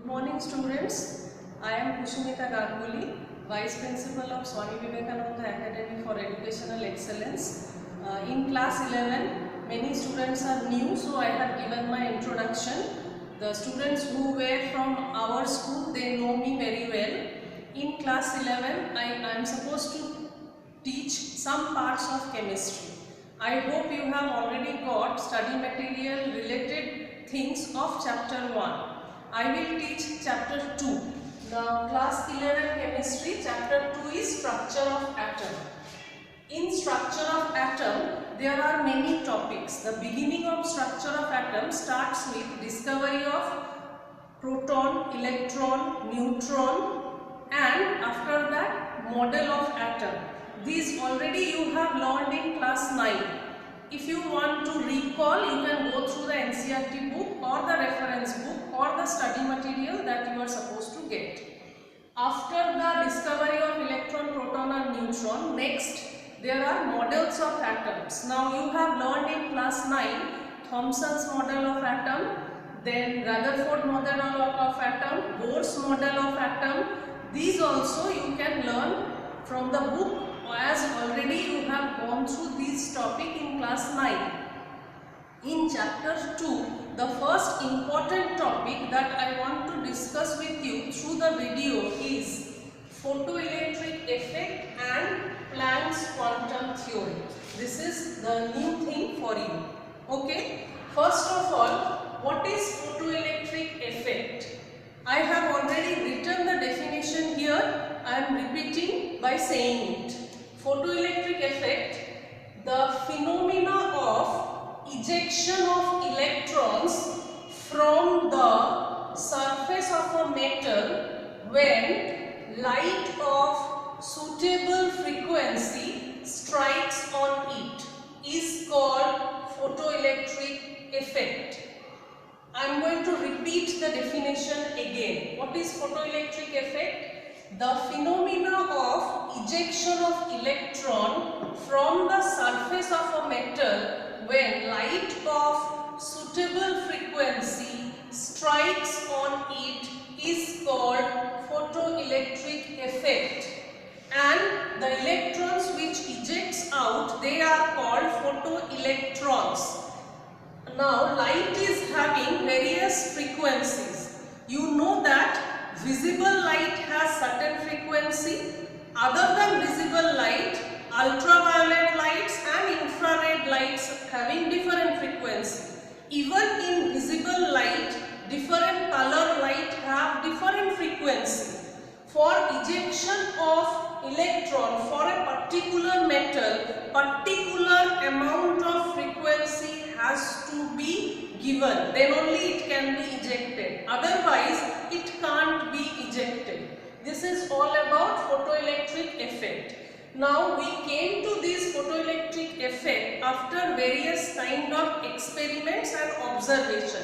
Morning students, I am Kushumita Garguli, Vice Principal of Swami Vivekananda Academy for Educational Excellence. In class 11, many students are new, so I have given my introduction. The students who were from our school, they know me very well. In class 11, I am supposed to teach some parts of chemistry. I hope you have already got study material related things of chapter 1. I will teach chapter 2. Now class 11 chemistry, chapter 2 is structure of atom. In structure of atom, there are many topics. The beginning of structure of atom starts with discovery of proton, electron, neutron, and after that model of atom. These already you have learned in class 9. If you want to recall, you can go through the NCERT book or the reference book or the study material that you are supposed to get. After the discovery of electron, proton and neutron, next there are models of atoms. Now you have learned in class 9 Thomson's model of atom, then Rutherford model of atom, Bohr's model of atom. These also you can learn from the book, as already you have gone through this topic in class 9. In chapter 2, the first important topic that I want to discuss with you through the video is photoelectric effect and Planck's quantum theory. This is the new thing for you. Okay. First of all, what is photoelectric effect? I have already written the definition here. I am repeating by saying it. Photoelectric effect, the phenomena of ejection of electrons from the surface of a metal when light of suitable frequency strikes on it is called photoelectric effect. I am going to repeat the definition again. What is photoelectric effect? The phenomena of ejection of electron from the surface of a metal when light of suitable frequency strikes on it is called photoelectric effect, and the electrons which ejects out, they are called photoelectrons. Now light is having various frequencies. You know that visible light has certain frequency. Other than visible light, ultraviolet lights and infrared lights having different frequency. Even in visible light, different color light have different frequency. For ejection of electron for a particular metal, particular amount of frequency has to be given, then only it can be ejected, otherwise it can't be ejected. This is all about photoelectric effect. Now we came to this photoelectric effect after various kind of experiments and observation.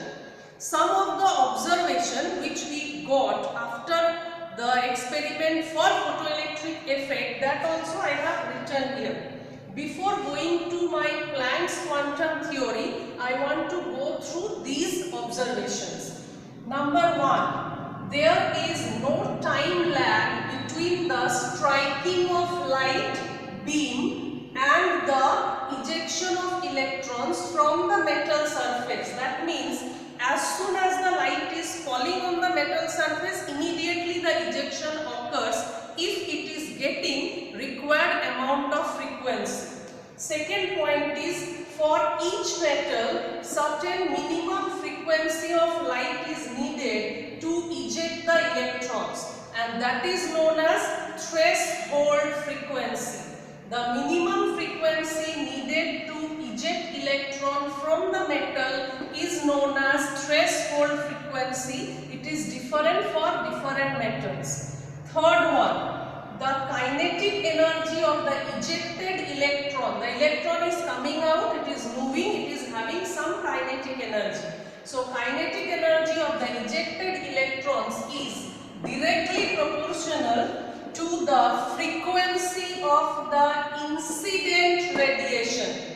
Some of the observation which we got after the experiment for photoelectric effect, that also I have written here. Before going to my Planck's quantum theory, I want to go through these observations. Number 1, there is no time lag between the striking of light beam and the ejection of electrons from the metal surface. That means as soon as the light is falling on the metal surface, immediately the ejection occurs if it is getting required amount of frequency. Second point is, for each metal, certain minimum frequency of light is needed to eject the electrons, and that is known as threshold frequency. The minimum frequency needed to eject electron from the metal is known as threshold frequency. It is different for different metals. Third one, the kinetic energy of the ejected electron. The electron is coming out, it is moving, it is having some kinetic energy. So kinetic energy of the ejected electrons is directly proportional to the frequency of the incident radiation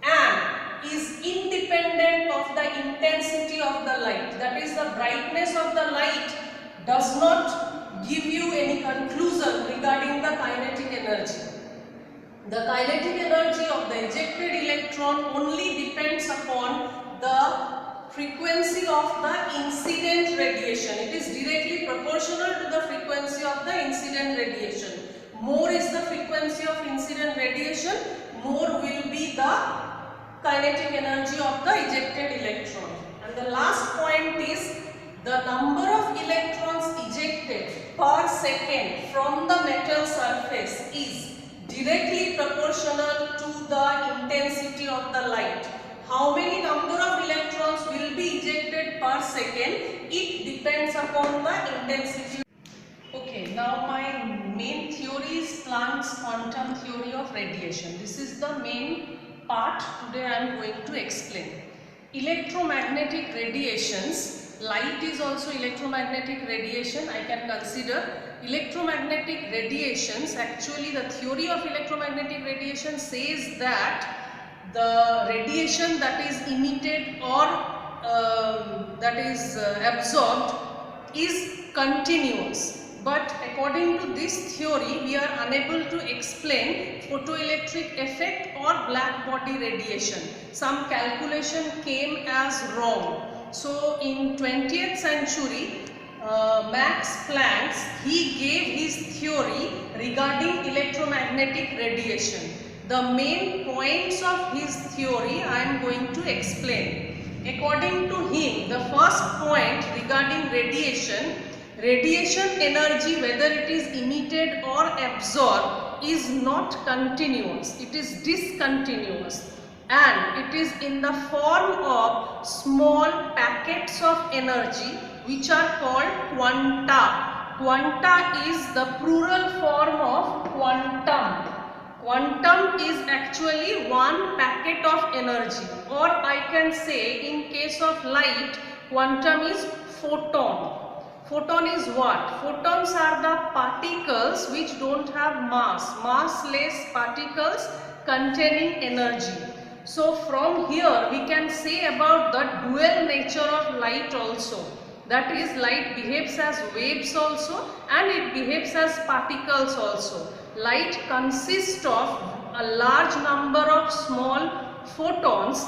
and is independent of the intensity of the light. That is, the brightness of the light does not give you any conclusion regarding the kinetic energy. The kinetic energy of the ejected electron only depends upon the frequency of the incident radiation. It is directly proportional to the frequency of the incident radiation. More is the frequency of incident radiation, more will be the kinetic energy of the ejected electron. And the last point is the number of electrons ejected per second from the metal surface is directly proportional to the intensity of the light. How many number of electrons will be ejected per second? It depends upon the intensity. Okay, now my main theory is Planck's quantum theory of radiation. This is the main part today I am going to explain. Electromagnetic radiations, light is also electromagnetic radiation, I can consider. Electromagnetic radiations, actually the theory of electromagnetic radiation says that the radiation that is emitted or that is absorbed is continuous. But according to this theory, we are unable to explain photoelectric effect or black body radiation. Some calculation came as wrong. So in 20th century, Max Planck, he gave his theory regarding electromagnetic radiation. The main points of his theory I am going to explain. According to him, the first point regarding radiation, radiation energy, whether it is emitted or absorbed, is not continuous, it is discontinuous, and it is in the form of small packets of energy which are called quanta. Quanta is the plural form of quantum. Quantum is actually one packet of energy, or I can say in case of light, quantum is photon. Photon is what? Photons are the particles which don't have mass, massless particles containing energy. So from here we can say about the dual nature of light also. That is, light behaves as waves also and it behaves as particles also. Light consists of a large number of small photons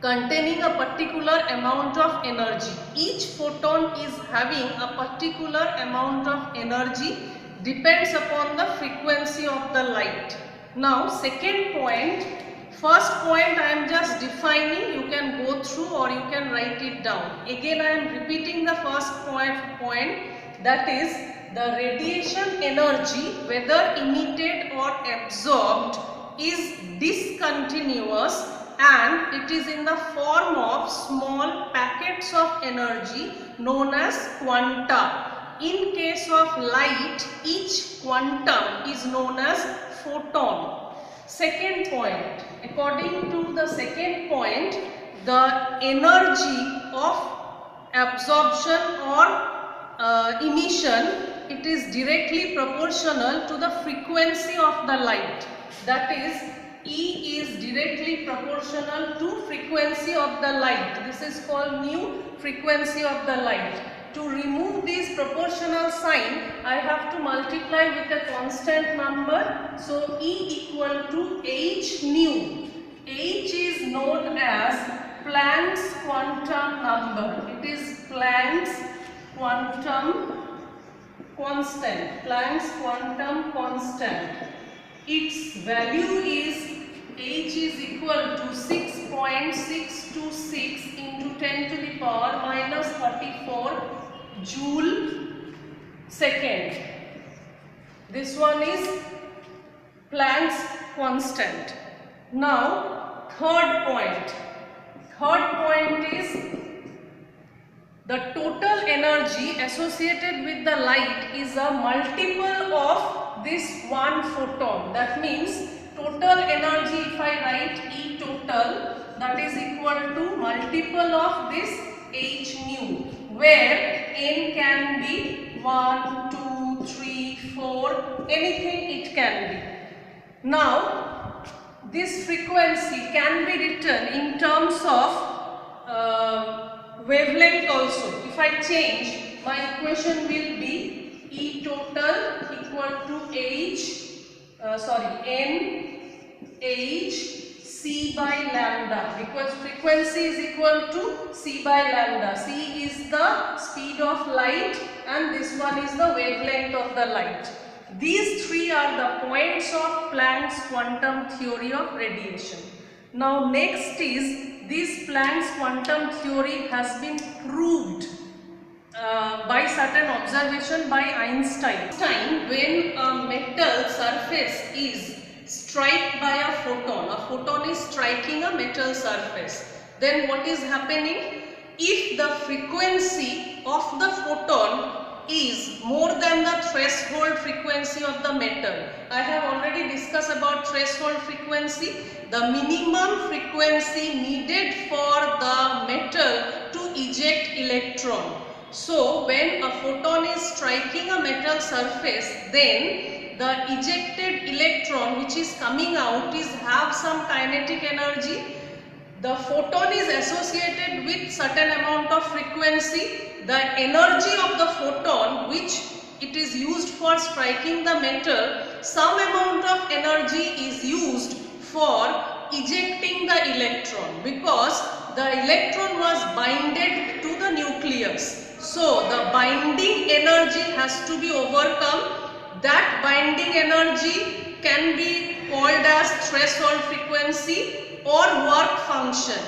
containing a particular amount of energy. Each photon is having a particular amount of energy, depends upon the frequency of the light. Now second point, first point I am just defining, you can go through or you can write it down. Again I am repeating the first point, that is the radiation energy, whether emitted or absorbed, is discontinuous and it is in the form of small packets of energy known as quanta. In case of light, each quantum is known as photon. Second point, according to the second point, the energy of absorption or emission, it is directly proportional to the frequency of the light. That is, E is directly proportional to frequency of the light. This is called mu, frequency of the light. To remove this proportional sign, I have to multiply with a constant number. So E equal to h nu. H is known as Planck's quantum number. It is Planck's quantum constant. Planck's quantum constant. Its value is h is equal to 6.626 into 10 to the power minus 34 joule second. This one is Planck's constant. Now third point is the total energy associated with the light is a multiple of this one photon. That means total energy, if I write E total, that is equal to multiple of this h nu, where n can be 1, 2, 3, 4, anything it can be. Now this frequency can be written in terms of wavelength also. If I change, my equation will be E total equal to N H C by lambda, because frequency is equal to C by lambda. C is the speed of light and this one is the wavelength of the light. These three are the points of Planck's quantum theory of radiation. Now next is, this Planck's quantum theory has been proved by certain observation by Einstein. When a metal surface is struck by a photon is striking a metal surface, then what is happening? If the frequency of the photon is more than the threshold frequency of the metal. I have already discussed about threshold frequency, the minimum frequency needed for the metal to eject electron. So when a photon is striking a metal surface, then the ejected electron which is coming out have some kinetic energy. The photon is associated with certain amount of frequency. The energy of the photon which it is used for striking the metal, some amount of energy is used for ejecting the electron, because the electron was binded to the nucleus. So the binding energy has to be overcome. That binding energy can be called as threshold frequency or work function.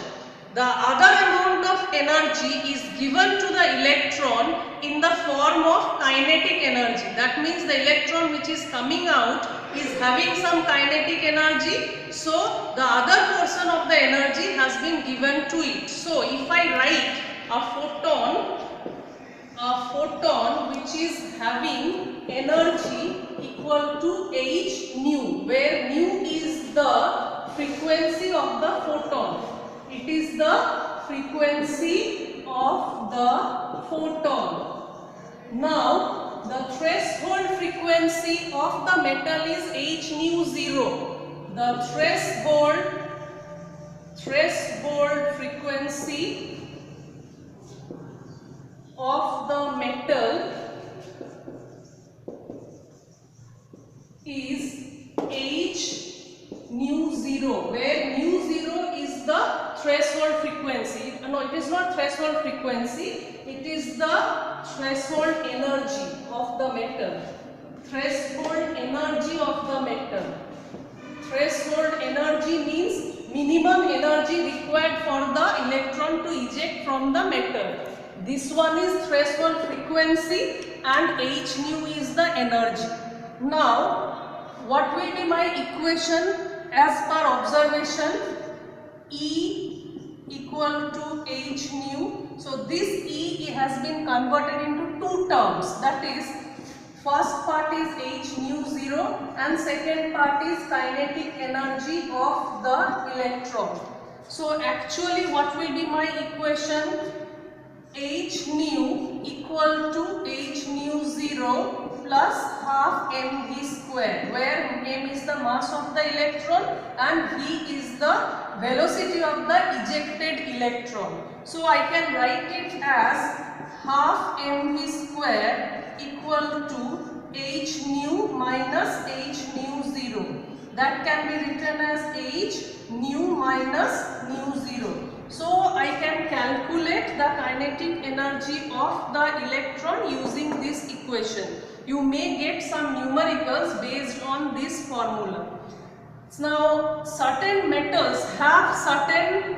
The other amount of energy is given to the electron in the form of kinetic energy. That means the electron which is coming out is having some kinetic energy. So the other portion of the energy has been given to it. So if I write a photon which is having energy equal to h nu, where nu is the frequency of the photon. It is the frequency of the photon. Now the threshold frequency of the metal is h nu 0. The threshold frequency of the metal is h nu 0, where nu 0 is the threshold frequency. No, it is not threshold frequency, it is the threshold energy of the metal. Threshold energy of the metal. Threshold energy means minimum energy required for the electron to eject from the metal. This one is threshold frequency and h nu is the energy. Now, what will be my equation as per observation? E equal to h nu. So this E has been converted into two terms. That is, first part is h nu 0 and second part is kinetic energy of the electron. So actually what will be my equation? H nu equal to h nu 0 plus half mv square, where m is the mass of the electron and v is the velocity of the ejected electron. So I can write it as half mv square equal to h nu minus h nu 0. That can be written as h nu minus nu 0. So I can calculate the kinetic energy of the electron using this equation. You may get some numericals based on this formula. Now certain metals have certain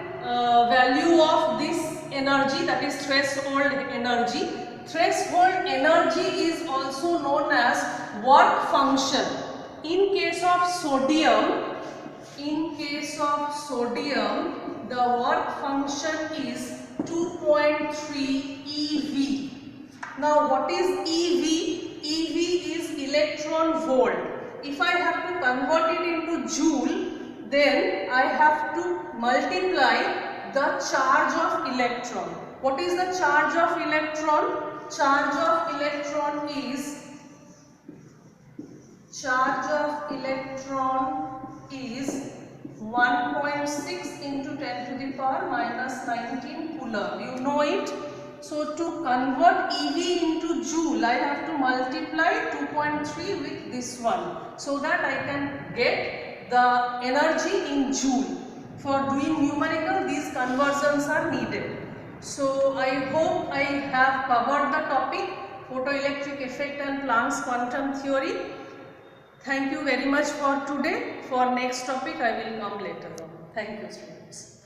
value of this energy, that is threshold energy. Threshold energy is also known as work function. In case of sodium, the work function is 2.3 eV. Now what is EV? EV is electron volt. If I have to convert it into joule, then I have to multiply the charge of electron. What is the charge of electron? Charge of electron is 1.6 into 10 to the power minus 19 coulomb. Coulomb. You know it. So to convert EV into joule, I have to multiply 2.3 with this one, so that I can get the energy in joule. For doing numerical, these conversions are needed. So I hope I have covered the topic, photoelectric effect and Planck's quantum theory. Thank you very much for today. For next topic, I will come later on. Thank you, students.